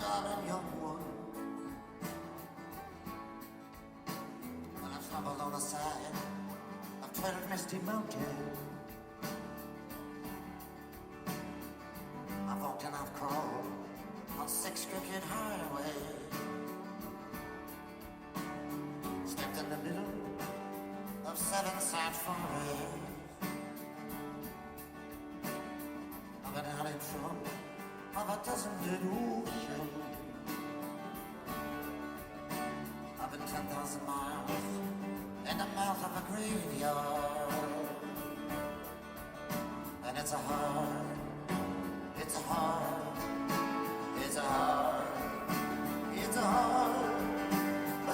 darling young one. When I stumbled on the side of 12 misty mountains, I've walked and I've crawled on 6 crooked highways, stepped in the middle of 7 sad forests. I've been out in front of a dozen dead oceans. I've been 10,000 miles in the mouth of a graveyard. And it's a hard, it's a hard, it's a hard, it's a hard,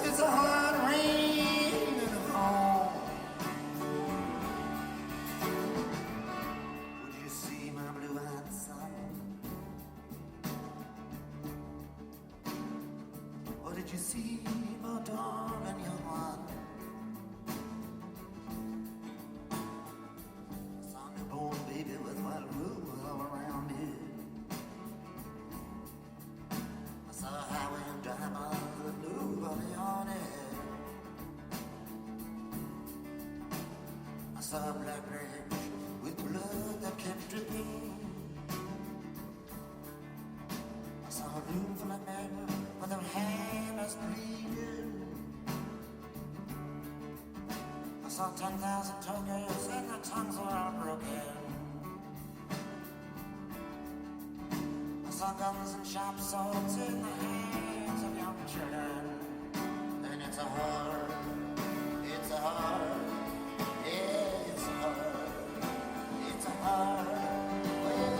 it's a hard rain and home. Would you see my blue-eyed son? Or did you see my darling young one? I saw a newborn baby with white roof all around it. I saw a highway of diamonds with nobody on it. I saw a black bridge with blood that kept dripping. I saw a room full of men with their hands bleeding. I saw 10,000 tokens and their tongues were all broken. I saw guns and sharp swords in the hands of young children. And it's a hard, it's a hard, it's a hard, it's a hard, well,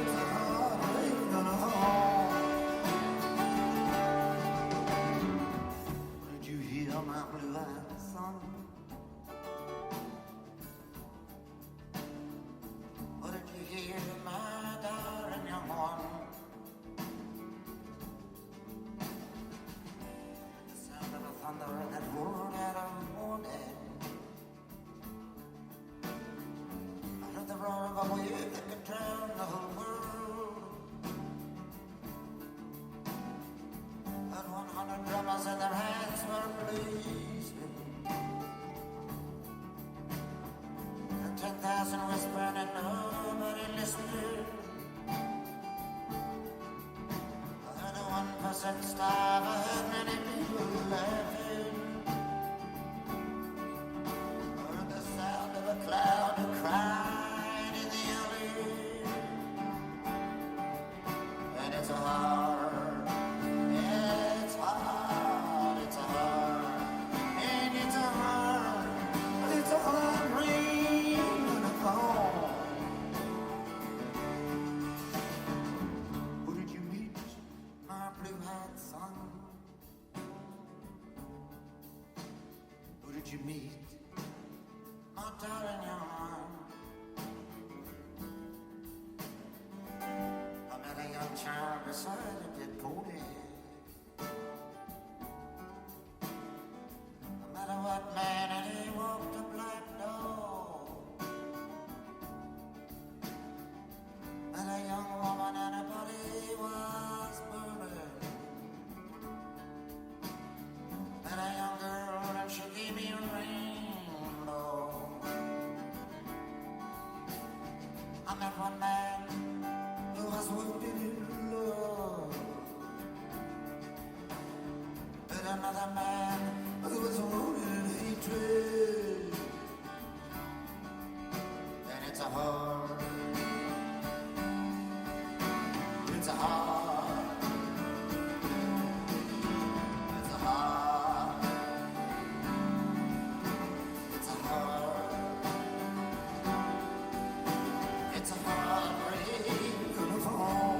it's a hard rain on a home. Did you hear my blue-eyed son? Or did you hear my darling young one? The sound of a thunder that roared out of morning. I heard the roar of a wave that could drown the whole world. And 100 drummers in their hands were blazing. And 10,000 whispering and nobody listening. I heard a 1% starve, I heard many people laughing. I heard the sound of a cloud who cried in the alley. And it's a hard, it's hard, it's a hard, and it's a hard rain and a cold. Who did you meet, my blue-eyed son? Who did you meet, my darling young one? I met a young child beside a dead pony. I met a white man and he walked a black dog. Met a young woman and her body was burning. Met a young girl and she gave me a rainbow. I met one man who was wounded in love. Met another man who was wounded in hatred. And it's a hard, it's a hard, it's a hard, it's a hard, it's a hard rain gonna fall.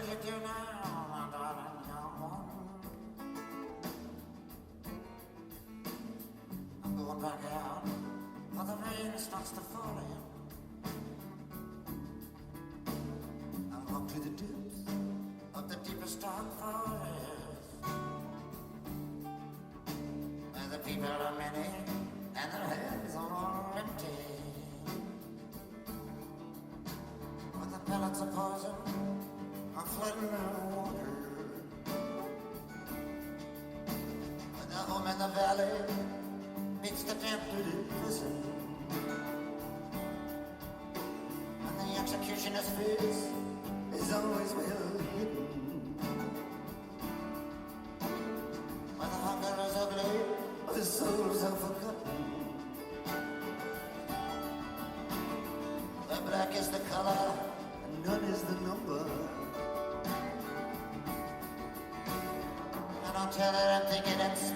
will you do now, my darling young one? I'm going back out, for the rain starts to fall in. I'll walk to the depths of the deepest dark forest, where the people are many and their heads are all empty. When the pellets of poison are flooding the water, when the home in the valley meets the damp dirty prison, and the executioner's face is always well hidden, when the hunger is ugly, the souls are forgotten, where black is the color and none is the number. And I'll tell her I'm thinking it's